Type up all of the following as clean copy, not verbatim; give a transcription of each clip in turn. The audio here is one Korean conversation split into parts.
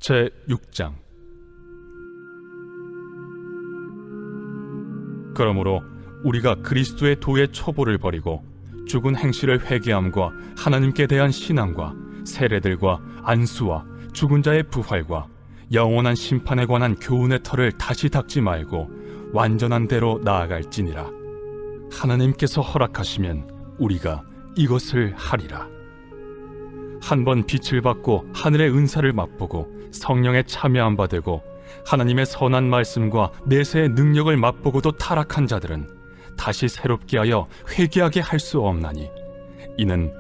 제6장. 그러므로 우리가 그리스도의 도의 초보를 버리고 죽은 행실을 회개함과 하나님께 대한 신앙과 세례들과 안수와 죽은 자의 부활과 영원한 심판에 관한 교훈의 털을 다시 닦지 말고 완전한 대로 나아갈지니라. 하나님께서 허락하시면 우리가 이것을 하리라. 한번 빛을 받고 하늘의 은사를 맛보고 성령에 참여한 바 되고 하나님의 선한 말씀과 내세의 능력을 맛보고도 타락한 자들은 다시 새롭게 하여 회개하게 할 수 없나니, 이는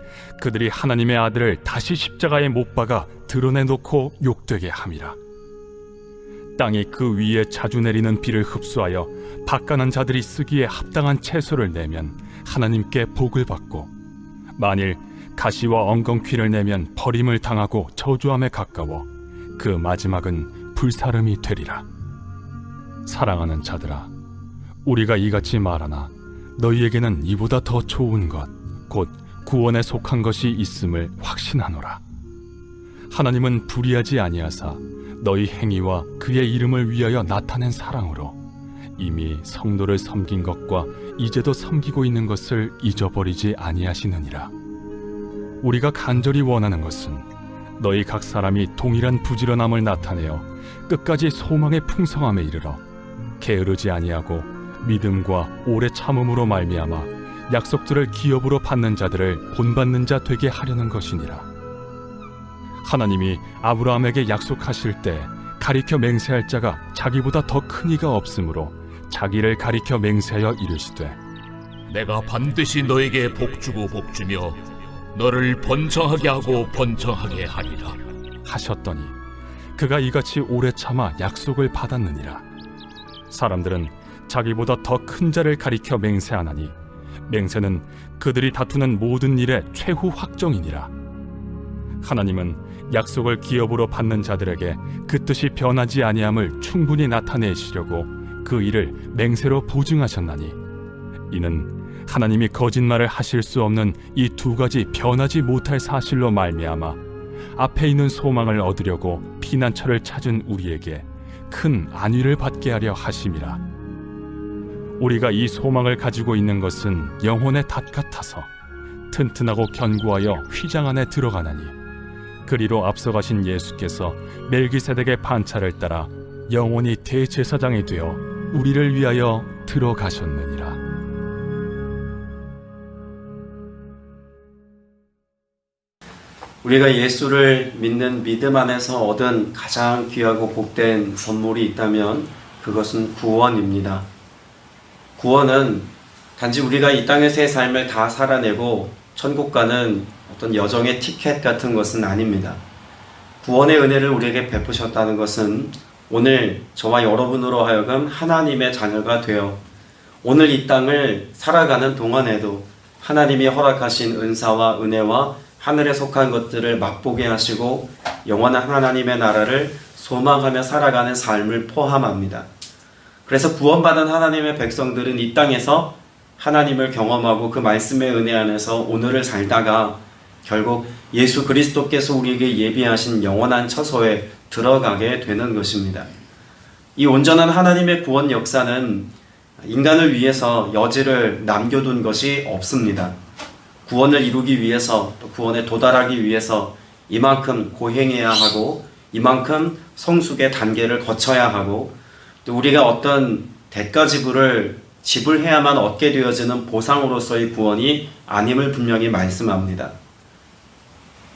그들이 하나님의 아들을 다시 십자가에 못 박아 드러내놓고 욕되게 함이라. 땅이 그 위에 자주 내리는 비를 흡수하여 박간한 자들이 쓰기에 합당한 채소를 내면 하나님께 복을 받고, 만일 가시와 엉겅퀴를 내면 버림을 당하고 저주함에 가까워 그 마지막은 불사름이 되리라. 사랑하는 자들아, 우리가 이같이 말하나 너희에게는 이보다 더 좋은 것, 곧 구원에 속한 것이 있음을 확신하노라. 하나님은 불의하지 아니하사 너희 행위와 그의 이름을 위하여 나타낸 사랑으로 이미 성도를 섬긴 것과 이제도 섬기고 있는 것을 잊어버리지 아니하시느니라. 우리가 간절히 원하는 것은 너희 각 사람이 동일한 부지런함을 나타내어 끝까지 소망의 풍성함에 이르러 게으르지 아니하고 믿음과 오래 참음으로 말미암아 약속들을 기업으로 받는 자들을 본받는 자 되게 하려는 것이니라. 하나님이 아브라함에게 약속하실 때 가리켜 맹세할 자가 자기보다 더 큰 이가 없으므로 자기를 가리켜 맹세하여 이르시되, 내가 반드시 너에게 복주고 복주며 너를 번성하게 하고 번성하게 하리라 하셨더니 그가 이같이 오래 참아 약속을 받았느니라. 사람들은 자기보다 더 큰 자를 가리켜 맹세하나니 맹세는 그들이 다투는 모든 일의 최후 확정이니라. 하나님은 약속을 기업으로 받는 자들에게 그 뜻이 변하지 아니함을 충분히 나타내시려고 그 일을 맹세로 보증하셨나니, 이는 하나님이 거짓말을 하실 수 없는 이 두 가지 변하지 못할 사실로 말미암아 앞에 있는 소망을 얻으려고 피난처를 찾은 우리에게 큰 안위를 받게 하려 하심이라. 우리가 이 소망을 가지고 있는 것은 영혼의 닷 같아서 튼튼하고 견고하여 휘장 안에 들어가나니, 그리로 앞서가신 예수께서 멜기세덱의 판차를 따라 영원히 대제사장이 되어 우리를 위하여 들어가셨느니라. 우리가 예수를 믿는 믿음 안에서 얻은 가장 귀하고 복된 선물이 있다면 그것은 구원입니다. 구원은 단지 우리가 이 땅에서의 삶을 다 살아내고 천국 가는 어떤 여정의 티켓 같은 것은 아닙니다. 구원의 은혜를 우리에게 베푸셨다는 것은 오늘 저와 여러분으로 하여금 하나님의 자녀가 되어 오늘 이 땅을 살아가는 동안에도 하나님이 허락하신 은사와 은혜와 하늘에 속한 것들을 맛보게 하시고 영원한 하나님의 나라를 소망하며 살아가는 삶을 포함합니다. 그래서 구원받은 하나님의 백성들은 이 땅에서 하나님을 경험하고 그 말씀의 은혜 안에서 오늘을 살다가 결국 예수 그리스도께서 우리에게 예비하신 영원한 처소에 들어가게 되는 것입니다. 이 온전한 하나님의 구원 역사는 인간을 위해서 여지를 남겨둔 것이 없습니다. 구원을 이루기 위해서, 또 구원에 도달하기 위해서 이만큼 고행해야 하고 이만큼 성숙의 단계를 거쳐야 하고 또 우리가 어떤 대가 지불을 지불해야만 얻게 되어지는 보상으로서의 구원이 아님을 분명히 말씀합니다.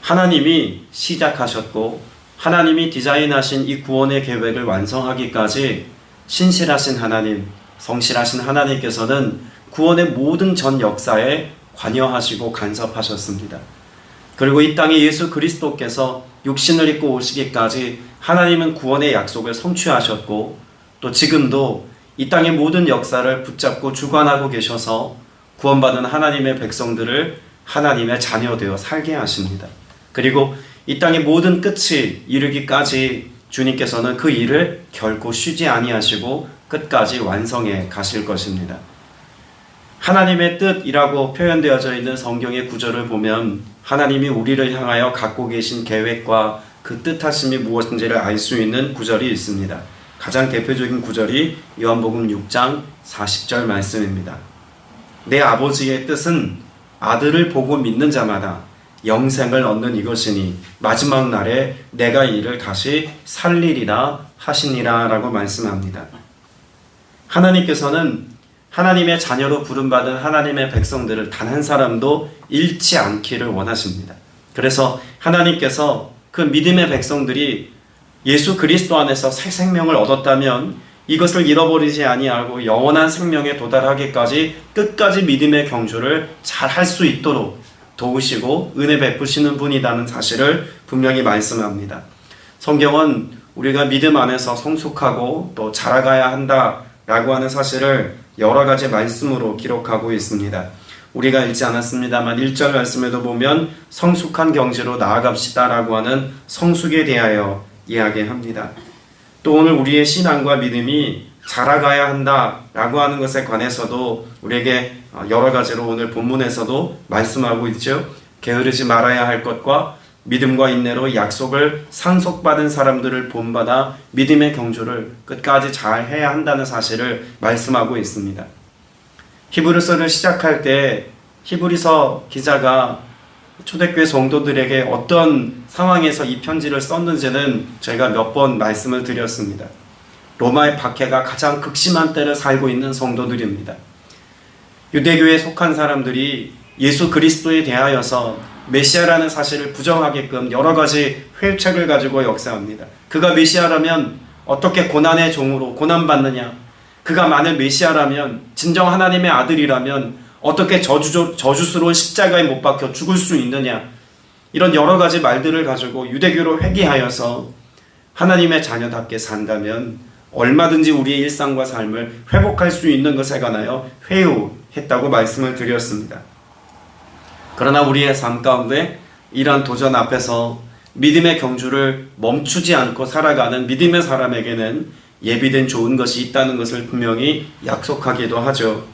하나님이 시작하셨고 하나님이 디자인하신 이 구원의 계획을 완성하기까지 신실하신 하나님, 성실하신 하나님께서는 구원의 모든 전 역사에 관여하시고 간섭하셨습니다. 그리고 이 땅에 예수 그리스도께서 육신을 입고 오시기까지 하나님은 구원의 약속을 성취하셨고 또 지금도 이 땅의 모든 역사를 붙잡고 주관하고 계셔서 구원받은 하나님의 백성들을 하나님의 자녀 되어 살게 하십니다. 그리고 이 땅의 모든 끝이 이르기까지 주님께서는 그 일을 결코 쉬지 아니하시고 끝까지 완성해 가실 것입니다. 하나님의 뜻이라고 표현되어져 있는 성경의 구절을 보면 하나님이 우리를 향하여 갖고 계신 계획과 그 뜻하심이 무엇인지를 알 수 있는 구절이 있습니다. 가장 대표적인 구절이 요한복음 6장 40절 말씀입니다. 내 아버지의 뜻은 아들을 보고 믿는 자마다 영생을 얻는 이것이니 마지막 날에 내가 이를 다시 살리리라 하시니라 라고 말씀합니다. 하나님께서는 하나님의 자녀로 부름받은 하나님의 백성들을 단 한 사람도 잃지 않기를 원하십니다. 그래서 하나님께서 그 믿음의 백성들이 예수 그리스도 안에서 새 생명을 얻었다면 이것을 잃어버리지 아니하고 영원한 생명에 도달하기까지 끝까지 믿음의 경주를 잘 할 수 있도록 도우시고 은혜 베푸시는 분이라는 사실을 분명히 말씀합니다. 성경은 우리가 믿음 안에서 성숙하고 또 자라가야 한다라고 하는 사실을 여러 가지 말씀으로 기록하고 있습니다. 우리가 읽지 않았습니다만 1절 말씀에도 보면 성숙한 경지로 나아갑시다라고 하는 성숙에 대하여 이야기합니다. 또 오늘 우리의 신앙과 믿음이 자라가야 한다라고 하는 것에 관해서도 우리에게 여러 가지로 오늘 본문에서도 말씀하고 있죠. 게으르지 말아야 할 것과 믿음과 인내로 약속을 상속받은 사람들을 본받아 믿음의 경주를 끝까지 잘 해야 한다는 사실을 말씀하고 있습니다. 히브리서를 시작할 때 히브리서 기자가 초대교회 성도들에게 어떤 상황에서 이 편지를 썼는지는 저희가 몇 번 말씀을 드렸습니다. 로마의 박해가 가장 극심한 때를 살고 있는 성도들입니다. 유대교에 속한 사람들이 예수 그리스도에 대하여서 메시아라는 사실을 부정하게끔 여러 가지 회유책을 가지고 역사합니다. 그가 메시아라면 어떻게 고난의 종으로 고난받느냐? 그가 만일 메시아라면 진정 하나님의 아들이라면 어떻게 저주스러운 십자가에 못 박혀 죽을 수 있느냐? 이런 여러 가지 말들을 가지고 유대교로 회귀하여서 하나님의 자녀답게 산다면 얼마든지 우리의 일상과 삶을 회복할 수 있는 것에 관하여 회유했다고 말씀을 드렸습니다. 그러나 우리의 삶 가운데 이러한 도전 앞에서 믿음의 경주를 멈추지 않고 살아가는 믿음의 사람에게는 예비된 좋은 것이 있다는 것을 분명히 약속하기도 하죠.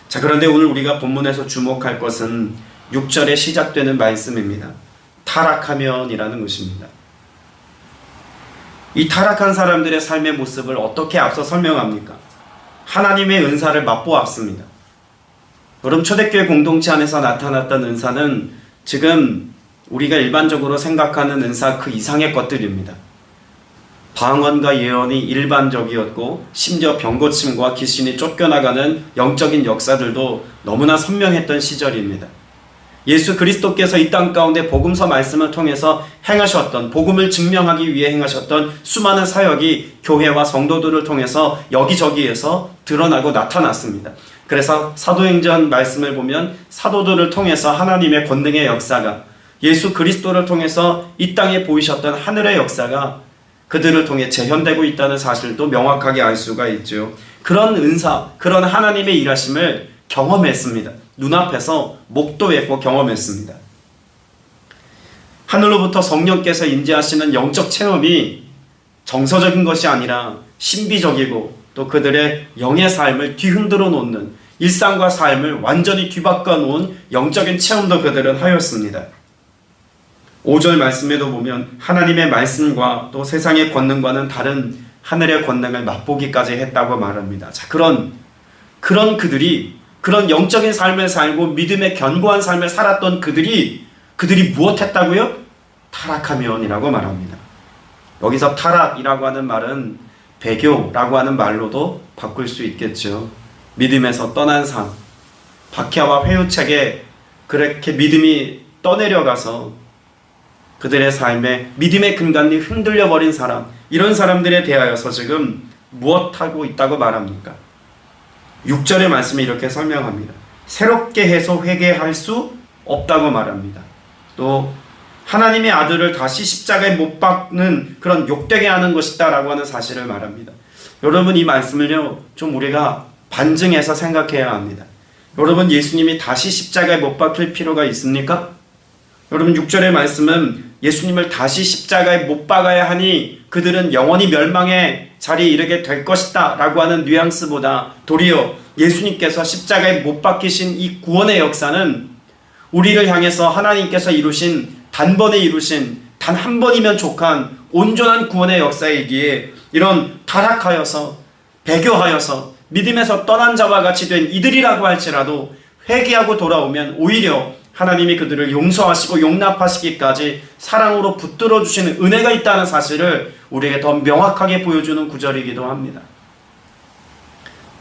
자, 그런데 오늘 우리가 본문에서 주목할 것은 6절에 시작되는 말씀입니다. 타락하면이라는 것입니다. 이 타락한 사람들의 삶의 모습을 어떻게 앞서 설명합니까? 하나님의 은사를 맛보았습니다. 여러분, 초대교회 공동체 안에서 나타났던 은사는 지금 우리가 일반적으로 생각하는 은사 그 이상의 것들입니다. 방언과 예언이 일반적이었고 심지어 병고침과 귀신이 쫓겨나가는 영적인 역사들도 너무나 선명했던 시절입니다. 예수 그리스도께서 이 땅 가운데 복음서 말씀을 통해서 행하셨던, 복음을 증명하기 위해 행하셨던 수많은 사역이 교회와 성도들을 통해서 여기저기에서 드러나고 나타났습니다. 그래서 사도행전 말씀을 보면 사도들을 통해서 하나님의 권능의 역사가, 예수 그리스도를 통해서 이 땅에 보이셨던 하늘의 역사가 그들을 통해 재현되고 있다는 사실도 명확하게 알 수가 있죠. 그런 은사, 그런 하나님의 일하심을 경험했습니다. 눈앞에서 목도했고 경험했습니다. 하늘로부터 성령께서 임재하시는 영적 체험이 정서적인 것이 아니라 신비적이고 또 그들의 영의 삶을 뒤흔들어 놓는, 일상과 삶을 완전히 뒤바꿔 놓은 영적인 체험도 그들은 하였습니다. 5절 말씀에도 보면 하나님의 말씀과 또 세상의 권능과는 다른 하늘의 권능을 맛보기까지 했다고 말합니다. 자, 그런 그들이, 그런 영적인 삶을 살고 믿음의 견고한 삶을 살았던 그들이 무엇했다고요? 타락하면이라고 말합니다. 여기서 타락이라고 하는 말은 배교라고 하는 말로도 바꿀 수 있겠죠. 믿음에서 떠난 삶, 박해와 회유책에 그렇게 믿음이 떠내려가서 그들의 삶에 믿음의 근간이 흔들려 버린 사람, 이런 사람들에 대하여서 지금 무엇하고 있다고 말합니까? 6절의 말씀이 이렇게 설명합니다. 새롭게 해서 회개할 수 없다고 말합니다. 또 하나님의 아들을 다시 십자가에 못 박는 그런 욕되게 하는 것이다 라고 하는 사실을 말합니다. 여러분, 이 말씀을요 좀 우리가 반증해서 생각해야 합니다. 여러분, 예수님이 다시 십자가에 못 박힐 필요가 있습니까? 여러분, 6절의 말씀은 예수님을 다시 십자가에 못 박아야 하니 그들은 영원히 멸망의 자리에 이르게 될 것이다 라고 하는 뉘앙스보다 도리어 예수님께서 십자가에 못 박히신 이 구원의 역사는 우리를 향해서 하나님께서 이루신, 단번에 이루신 단 한 번이면 족한 온전한 구원의 역사이기에 이런 타락하여서 배교하여서 믿음에서 떠난 자와 같이 된 이들이라고 할지라도 회개하고 돌아오면 오히려 하나님이 그들을 용서하시고 용납하시기까지 사랑으로 붙들어 주시는 은혜가 있다는 사실을 우리에게 더 명확하게 보여주는 구절이기도 합니다.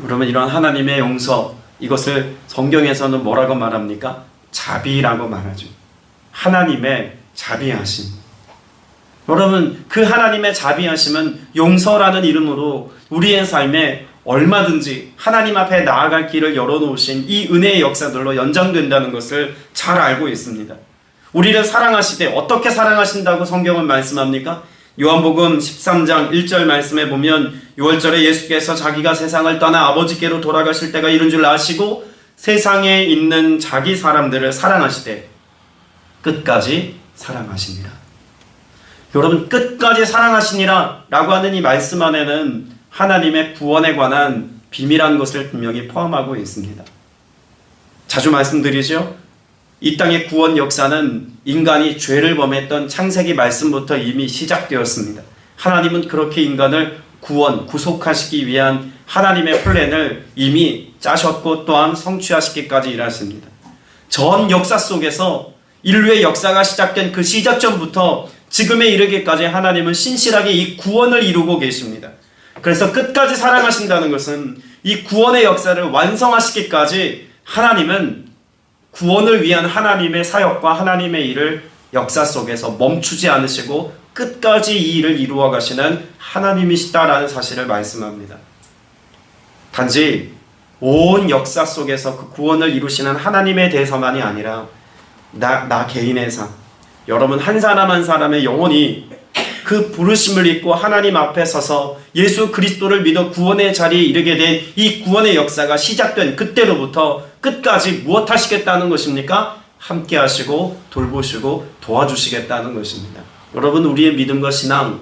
여러분, 이런 하나님의 용서, 이것을 성경에서는 뭐라고 말합니까? 자비라고 말하죠. 하나님의 자비하심. 여러분, 그 하나님의 자비하심은 용서라는 이름으로 우리의 삶에 얼마든지 하나님 앞에 나아갈 길을 열어놓으신 이 은혜의 역사들로 연장된다는 것을 잘 알고 있습니다. 우리를 사랑하시되 어떻게 사랑하신다고 성경은 말씀합니까? 요한복음 13장 1절 말씀에 보면 6월절에 예수께서 자기가 세상을 떠나 아버지께로 돌아가실 때가 이른 줄 아시고 세상에 있는 자기 사람들을 사랑하시되 끝까지 사랑하시니라. 여러분, 끝까지 사랑하시니라 라고 하는 이 말씀 안에는 하나님의 구원에 관한 비밀한 것을 분명히 포함하고 있습니다. 자주 말씀드리죠. 이 땅의 구원 역사는 인간이 죄를 범했던 창세기 말씀부터 이미 시작되었습니다. 하나님은 그렇게 인간을 구원, 구속하시기 위한 하나님의 플랜을 이미 짜셨고 또한 성취하시기까지 일하십니다. 전 역사 속에서 인류의 역사가 시작된 그 시작점부터 지금에 이르기까지 하나님은 신실하게 이 구원을 이루고 계십니다. 그래서 끝까지 사랑하신다는 것은 이 구원의 역사를 완성하시기까지 하나님은 구원을 위한 하나님의 사역과 하나님의 일을 역사 속에서 멈추지 않으시고 끝까지 이 일을 이루어 가시는 하나님이시다라는 사실을 말씀합니다. 단지 온 역사 속에서 그 구원을 이루시는 하나님에 대해서만이 아니라 나 개인의 삶, 여러분 한 사람 한 사람의 영혼이 그 부르심을 입고 하나님 앞에 서서 예수 그리스도를 믿어 구원의 자리에 이르게 된 이 구원의 역사가 시작된 그때로부터 끝까지 무엇 하시겠다는 것입니까? 함께 하시고 돌보시고 도와주시겠다는 것입니다. 여러분, 우리의 믿음과 신앙,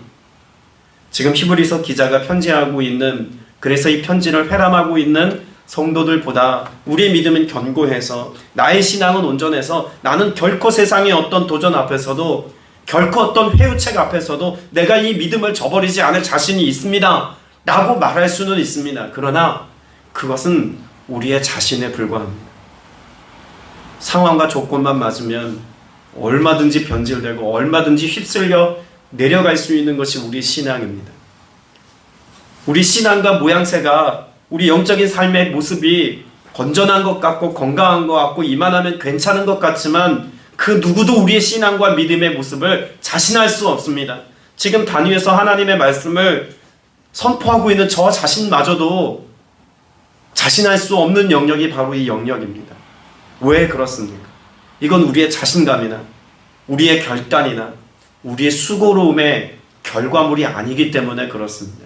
지금 히브리서 기자가 편지하고 있는, 그래서 이 편지를 회람하고 있는 성도들보다 우리의 믿음은 견고해서 나의 신앙은 온전해서 나는 결코 세상의 어떤 도전 앞에서도 결코 어떤 회유책 앞에서도 내가 이 믿음을 저버리지 않을 자신이 있습니다 라고 말할 수는 있습니다. 그러나 그것은 우리의 자신에 불과합니다. 상황과 조건만 맞으면 얼마든지 변질되고 얼마든지 휩쓸려 내려갈 수 있는 것이 우리 신앙입니다. 우리 신앙과 모양새가, 우리 영적인 삶의 모습이 건전한 것 같고 건강한 것 같고 이만하면 괜찮은 것 같지만 그 누구도 우리의 신앙과 믿음의 모습을 자신할 수 없습니다. 지금 단위에서 하나님의 말씀을 선포하고 있는 저 자신마저도 자신할 수 없는 영역이 바로 이 영역입니다. 왜 그렇습니까? 이건 우리의 자신감이나 우리의 결단이나 우리의 수고로움의 결과물이 아니기 때문에 그렇습니다.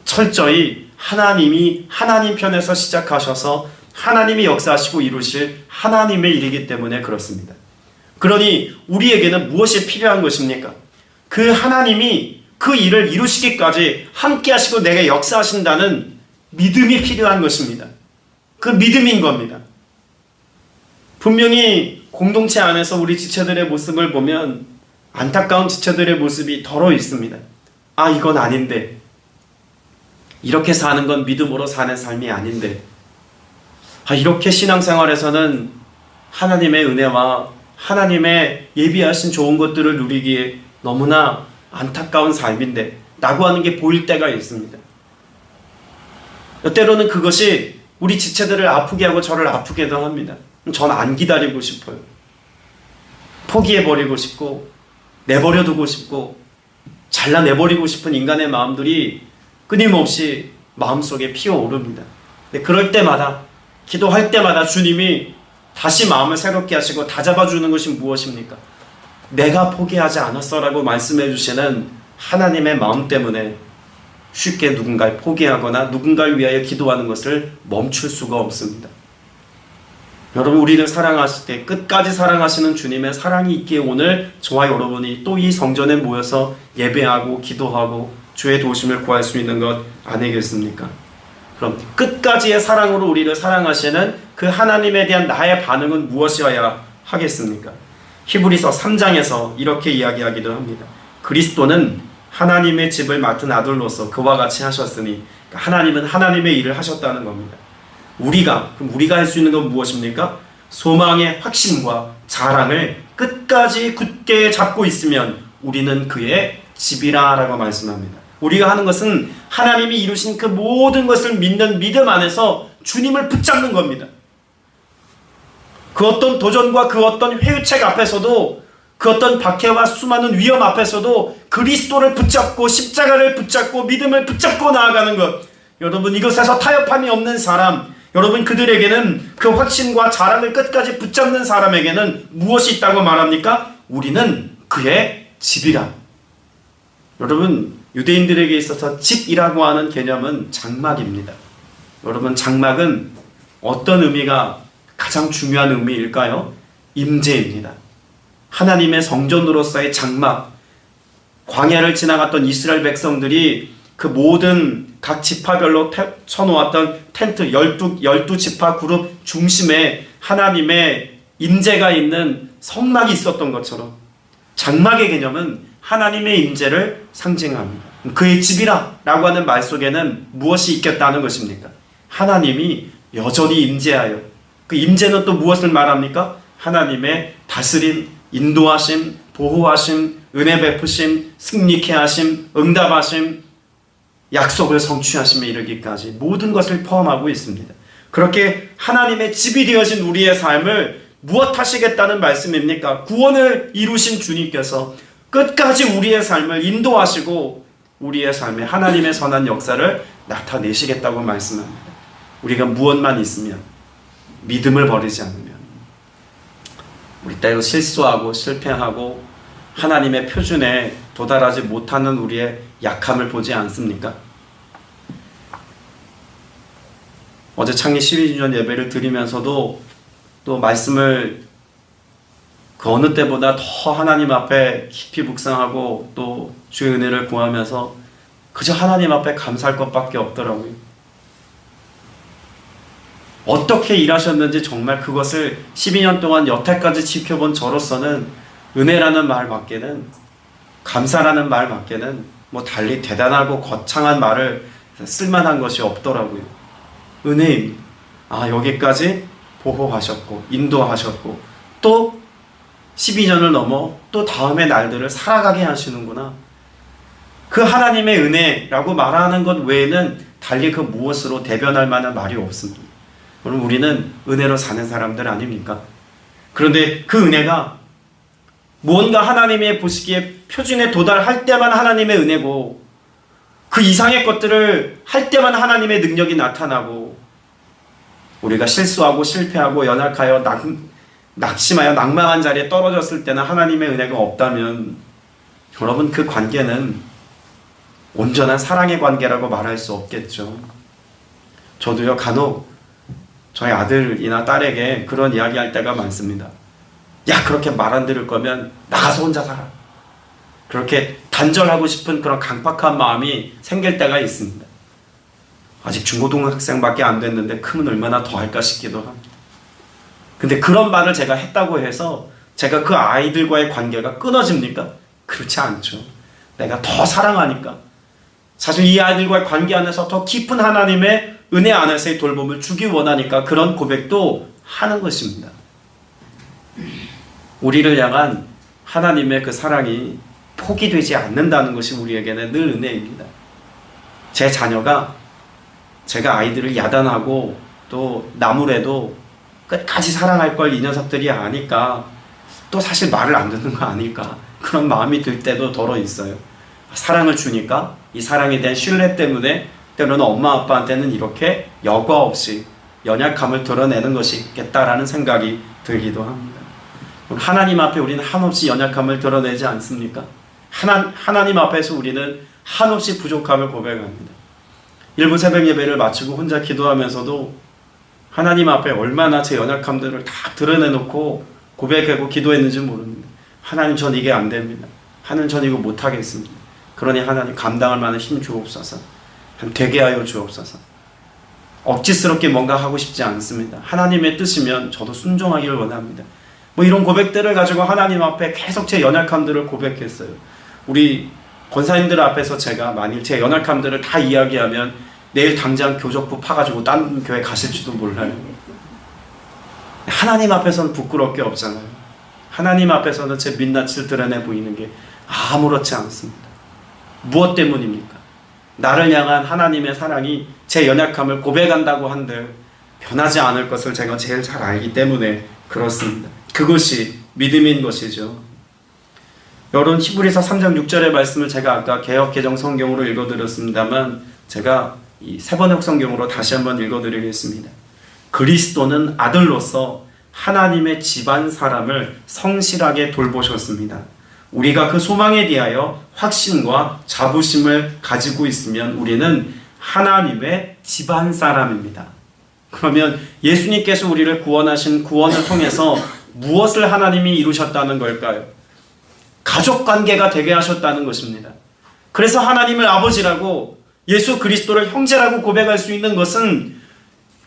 철저히 하나님이 하나님 편에서 시작하셔서 하나님이 역사하시고 이루실 하나님의 일이기 때문에 그렇습니다. 그러니 우리에게는 무엇이 필요한 것입니까? 그 하나님이 그 일을 이루시기까지 함께 하시고 내게 역사하신다는 믿음이 필요한 것입니다. 그 믿음인 겁니다. 분명히 공동체 안에서 우리 지체들의 모습을 보면 안타까운 지체들의 모습이 덜어 있습니다. 아, 이건 아닌데. 이렇게 사는 건 믿음으로 사는 삶이 아닌데. 아, 이렇게 신앙생활에서는 하나님의 은혜와 하나님의 예비하신 좋은 것들을 누리기에 너무나 안타까운 삶인데 라고 하는 게 보일 때가 있습니다. 때로는 그것이 우리 지체들을 아프게 하고 저를 아프게도 합니다. 전 안 기다리고 싶어요. 포기해버리고 싶고 내버려두고 싶고 잘라내버리고 싶은 인간의 마음들이 끊임없이 마음속에 피어오릅니다. 그럴 때마다, 기도할 때마다 주님이 다시 마음을 새롭게 하시고 다잡아주는 것이 무엇입니까? 내가 포기하지 않았어라고 말씀해 주시는 하나님의 마음 때문에 쉽게 누군가를 포기하거나 누군가를 위하여 기도하는 것을 멈출 수가 없습니다. 여러분, 우리를 사랑하실 때 끝까지 사랑하시는 주님의 사랑이 있기에 오늘 저와 여러분이 또 이 성전에 모여서 예배하고 기도하고 주의 도우심을 구할 수 있는 것 아니겠습니까? 그럼 끝까지의 사랑으로 우리를 사랑하시는 그 하나님에 대한 나의 반응은 무엇이어야 하겠습니까? 히브리서 3장에서 이렇게 이야기하기도 합니다. 그리스도는 하나님의 집을 맡은 아들로서 그와 같이 하셨으니, 하나님은 하나님의 일을 하셨다는 겁니다. 그럼 우리가 할 수 있는 건 무엇입니까? 소망의 확신과 자랑을 끝까지 굳게 잡고 있으면 우리는 그의 집이라 라고 말씀합니다. 우리가 하는 것은 하나님이 이루신 그 모든 것을 믿는 믿음 안에서 주님을 붙잡는 겁니다. 그 어떤 도전과 그 어떤 회유책 앞에서도, 그 어떤 박해와 수많은 위험 앞에서도 그리스도를 붙잡고 십자가를 붙잡고 믿음을 붙잡고 나아가는 것. 여러분, 이것에서 타협함이 없는 사람, 여러분, 그들에게는, 그 확신과 자랑을 끝까지 붙잡는 사람에게는 무엇이 있다고 말합니까? 우리는 그의 집이라. 여러분, 유대인들에게 있어서 집이라고 하는 개념은 장막입니다. 여러분, 장막은 어떤 의미가 가장 중요한 의미일까요? 임재입니다. 하나님의 성전으로서의 장막. 광야를 지나갔던 이스라엘 백성들이 그 모든 각 지파별로 쳐놓았던 텐트, 12지파 그룹 중심에 하나님의 임재가 있는 성막이 있었던 것처럼 장막의 개념은 하나님의 임재를 상징합니다. 그의 집이라 라고 하는 말 속에는 무엇이 있겠다는 것입니까? 하나님이 여전히 임재하여, 그 임재는 또 무엇을 말합니까? 하나님의 다스림, 인도하심, 보호하심, 은혜 베푸심, 승리케 하심, 응답하심, 약속을 성취하심에 이르기까지 모든 것을 포함하고 있습니다. 그렇게 하나님의 집이 되어진 우리의 삶을 무엇 하시겠다는 말씀입니까? 구원을 이루신 주님께서 끝까지 우리의 삶을 인도하시고 우리의 삶에 하나님의 선한 역사를 나타내시겠다고 말씀합니다. 우리가 무엇만 있으면, 믿음을 버리지 않으면, 우리 때로 실수하고 실패하고 하나님의 표준에 도달하지 못하는 우리의 약함을 보지 않습니까? 어제 창립 12주년 예배를 드리면서도 또 말씀을 그 어느 때보다 더 하나님 앞에 깊이 묵상하고 또 주의 은혜를 구하면서 그저 하나님 앞에 감사할 것밖에 없더라고요. 어떻게 일하셨는지 정말 그것을 12년 동안 여태까지 지켜본 저로서는 은혜라는 말밖에는, 감사라는 말밖에는 뭐 달리 대단하고 거창한 말을 쓸만한 것이 없더라고요. 은혜입니다. 여기까지 보호하셨고 인도하셨고 또 12년을 넘어 또 다음의 날들을 살아가게 하시는구나. 그 하나님의 은혜라고 말하는 것 외에는 달리 그 무엇으로 대변할 만한 말이 없습니다. 그럼 우리는 은혜로 사는 사람들 아닙니까? 그런데 그 은혜가 무언가 하나님의 보시기에 표준에 도달할 때만 하나님의 은혜고, 그 이상의 것들을 할 때만 하나님의 능력이 나타나고, 우리가 실수하고 실패하고 연약하여 낙심하여 낭망한 자리에 떨어졌을 때는 하나님의 은혜가 없다면, 여러분, 그 관계는 온전한 사랑의 관계라고 말할 수 없겠죠. 저도요, 간혹 저희 아들이나 딸에게 그런 이야기할 때가 많습니다. 야, 그렇게 말 안 들을 거면 나가서 혼자 살아. 그렇게 단절하고 싶은 그런 강팍한 마음이 생길 때가 있습니다. 아직 중고등학생밖에 안 됐는데 크면 얼마나 더 할까 싶기도 합니다. 근데 그런 말을 제가 했다고 해서 제가 그 아이들과의 관계가 끊어집니까? 그렇지 않죠. 내가 더 사랑하니까. 사실 이 아이들과의 관계 안에서 더 깊은 하나님의 은혜 안에서의 돌봄을 주기 원하니까 그런 고백도 하는 것입니다. 우리를 향한 하나님의 그 사랑이 포기되지 않는다는 것이 우리에게는 늘 은혜입니다. 제 자녀가 제가 아이들을 야단하고 또 나무래도 끝까지 사랑할 걸 이 녀석들이 아니까 또 사실 말을 안 듣는 거 아닐까, 그런 마음이 들 때도 덜어 있어요. 사랑을 주니까 이 사랑에 대한 신뢰 때문에 때로는 엄마 아빠한테는 이렇게 여과 없이 연약함을 드러내는 것이 있겠다라는 생각이 들기도 합니다. 하나님 앞에 우리는 한없이 연약함을 드러내지 않습니까? 하나님 앞에서 우리는 한없이 부족함을 고백합니다. 일부 새벽 예배를 마치고 혼자 기도하면서도 하나님 앞에 얼마나 제 연약함들을 다 드러내놓고 고백하고 기도했는지 모릅니다. 하나님, 전 이게 안 됩니다. 하나님, 전 이거 못하겠습니다. 그러니 하나님, 감당할 만한 힘 주옵소서. 되게 하여 주옵소서. 억지스럽게 뭔가 하고 싶지 않습니다. 하나님의 뜻이면 저도 순종하기를 원합니다. 뭐 이런 고백들을 가지고 하나님 앞에 계속 제 연약함들을 고백했어요. 우리 권사님들 앞에서 제가 만일 제 연약함들을 다 이야기하면 내일 당장 교적부 파가지고 딴 교회 가실지도 몰라요. 하나님 앞에서는 부끄러울 게 없잖아요. 하나님 앞에서는 제 민낯을 드러내 보이는 게 아무렇지 않습니다. 무엇 때문입니까? 나를 향한 하나님의 사랑이 제 연약함을 고백한다고 한들 변하지 않을 것을 제가 제일 잘 알기 때문에 그렇습니다. 그것이 믿음인 것이죠. 여러분, 히브리서 3장 6절의 말씀을 제가 아까 개역개정 성경으로 읽어드렸습니다만 제가 이 세번역 성경으로 다시 한번 읽어드리겠습니다. 그리스도는 아들로서 하나님의 집안 사람을 성실하게 돌보셨습니다. 우리가 그 소망에 대하여 확신과 자부심을 가지고 있으면 우리는 하나님의 집안 사람입니다. 그러면 예수님께서 우리를 구원하신 구원을 통해서 무엇을 하나님이 이루셨다는 걸까요? 가족관계가 되게 하셨다는 것입니다. 그래서 하나님을 아버지라고 예수 그리스도를 형제라고 고백할 수 있는 것은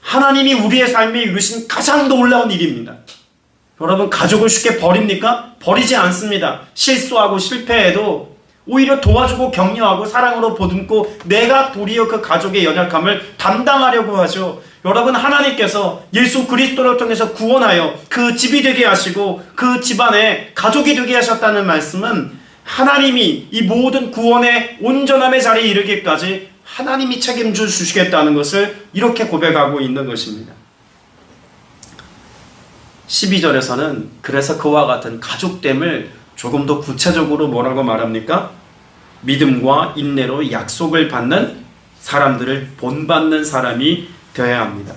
하나님이 우리의 삶에 이루신 가장 놀라운 일입니다. 여러분, 가족을 쉽게 버립니까? 버리지 않습니다. 실수하고 실패해도 오히려 도와주고 격려하고 사랑으로 보듬고 내가 도리어 그 가족의 연약함을 담당하려고 하죠. 여러분, 하나님께서 예수 그리스도를 통해서 구원하여 그 집이 되게 하시고 그 집안에 가족이 되게 하셨다는 말씀은 하나님이 이 모든 구원의 온전함의 자리에 이르기까지 하나님이 책임져 주시겠다는 것을 이렇게 고백하고 있는 것입니다. 12절에서는 그래서 그와 같은 가족됨을 조금 더 구체적으로 뭐라고 말합니까? 믿음과 인내로 약속을 받는 사람들을 본받는 사람이 되어야 합니다.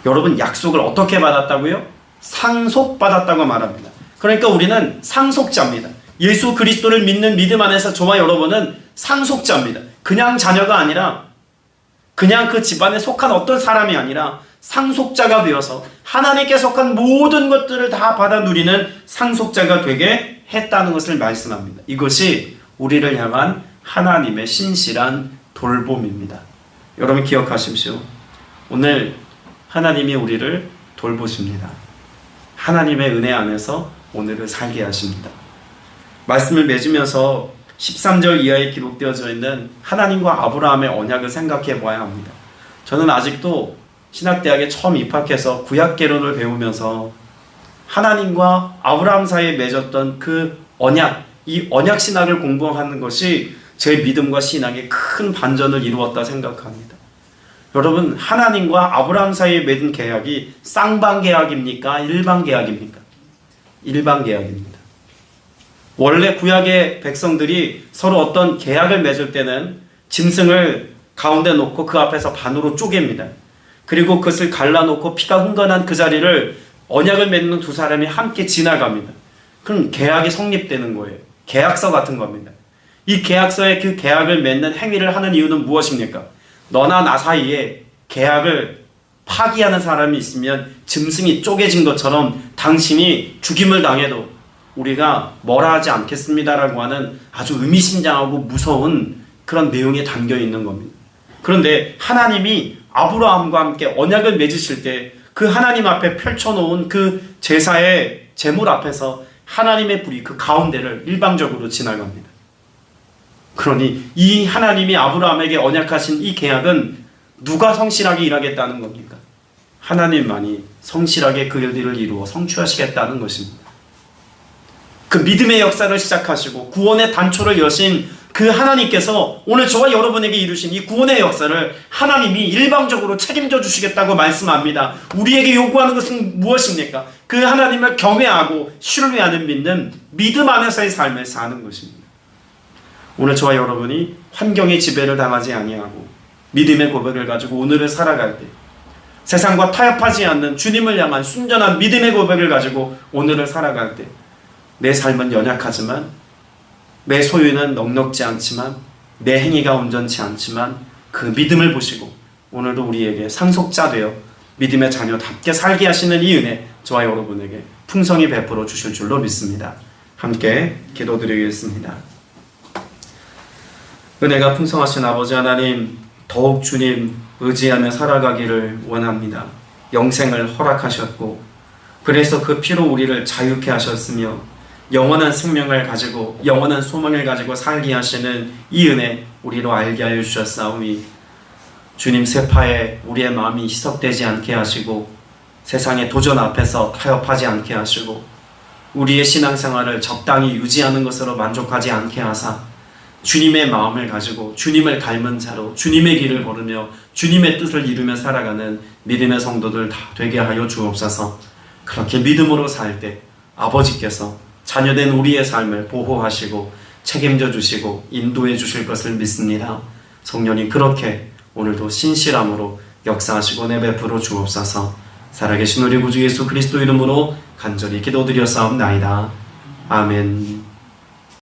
여러분, 약속을 어떻게 받았다고요? 상속받았다고 말합니다. 그러니까 우리는 상속자입니다. 예수 그리스도를 믿는 믿음 안에서 저와 여러분은 상속자입니다. 그냥 자녀가 아니라 그냥 그 집안에 속한 어떤 사람이 아니라 상속자가 되어서 하나님께 속한 모든 것들을 다 받아 누리는 상속자가 되게 했다는 것을 말씀합니다. 이것이 우리를 향한 하나님의 신실한 돌봄입니다. 여러분, 기억하십시오. 오늘 하나님이 우리를 돌보십니다. 하나님의 은혜 안에서 오늘을 살게 하십니다. 말씀을 맺으면서 13절 이하에 기록되어져 있는 하나님과 아브라함의 언약을 생각해 보아야 합니다. 저는 아직도 신학대학에 처음 입학해서 구약개론을 배우면서 하나님과 아브라함 사이에 맺었던 그 언약, 이 언약 신학을 공부하는 것이 제 믿음과 신앙에 큰 반전을 이루었다 생각합니다. 여러분, 하나님과 아브라함 사이에 맺은 계약이 쌍방 계약입니까? 일방 계약입니까? 일방 계약입니다. 원래 구약의 백성들이 서로 어떤 계약을 맺을 때는 짐승을 가운데 놓고 그 앞에서 반으로 쪼갭니다. 그리고 그것을 갈라놓고 피가 흥건한 그 자리를 언약을 맺는 두 사람이 함께 지나갑니다. 그럼 계약이 성립되는 거예요. 계약서 같은 겁니다. 이 계약서에 그 계약을 맺는 행위를 하는 이유는 무엇입니까? 너나 나 사이에 계약을 파기하는 사람이 있으면 짐승이 쪼개진 것처럼 당신이 죽임을 당해도 우리가 뭐라 하지 않겠습니다라고 하는 아주 의미심장하고 무서운 그런 내용에 담겨 있는 겁니다. 그런데 하나님이 아브라함과 함께 언약을 맺으실 때 그 하나님 앞에 펼쳐놓은 그 제사의 제물 앞에서 하나님의 불이 그 가운데를 일방적으로 지나갑니다. 그러니 이 하나님이 아브라함에게 언약하신 이 계약은 누가 성실하게 일하겠다는 겁니까? 하나님만이 성실하게 그 일들을 이루어 성취하시겠다는 것입니다. 그 믿음의 역사를 시작하시고 구원의 단초를 여신 그 하나님께서 오늘 저와 여러분에게 이루신 이 구원의 역사를 하나님이 일방적으로 책임져 주시겠다고 말씀합니다. 우리에게 요구하는 것은 무엇입니까? 그 하나님을 경외하고 신뢰하는 믿는 믿음 안에서의 삶을 사는 것입니다. 오늘 저와 여러분이 환경의 지배를 당하지 아니하고 믿음의 고백을 가지고 오늘을 살아갈 때 세상과 타협하지 않는 주님을 향한 순전한 믿음의 고백을 가지고 오늘을 살아갈 때 내 삶은 연약하지만 내 소유는 넉넉지 않지만 내 행위가 온전치 않지만 그 믿음을 보시고 오늘도 우리에게 상속자 되어 믿음의 자녀답게 살게 하시는 이 은혜 저와 여러분에게 풍성히 베풀어 주실 줄로 믿습니다. 함께 기도드리겠습니다. 은혜가 풍성하신 아버지 하나님, 더욱 주님 의지하며 살아가기를 원합니다. 영생을 허락하셨고 그래서 그 피로 우리를 자유케 하셨으며 영원한 생명을 가지고 영원한 소망을 가지고 살게 하시는 이 은혜 우리로 알게 하여 주셨사오니 주님 세파에 우리의 마음이 희석되지 않게 하시고 세상의 도전 앞에서 타협하지 않게 하시고 우리의 신앙생활을 적당히 유지하는 것으로 만족하지 않게 하사 주님의 마음을 가지고 주님을 닮은 자로 주님의 길을 걸으며 주님의 뜻을 이루며 살아가는 믿음의 성도들 다 되게 하여 주옵소서. 그렇게 믿음으로 살 때 아버지께서 자녀된 우리의 삶을 보호하시고 책임져 주시고 인도해 주실 것을 믿습니다. 성령님 그렇게 오늘도 신실함으로 역사하시고 내베풀어 주옵소서. 살아계신 우리 구주 예수 그리스도 이름으로 간절히 기도드렸사옵나이다. 아멘.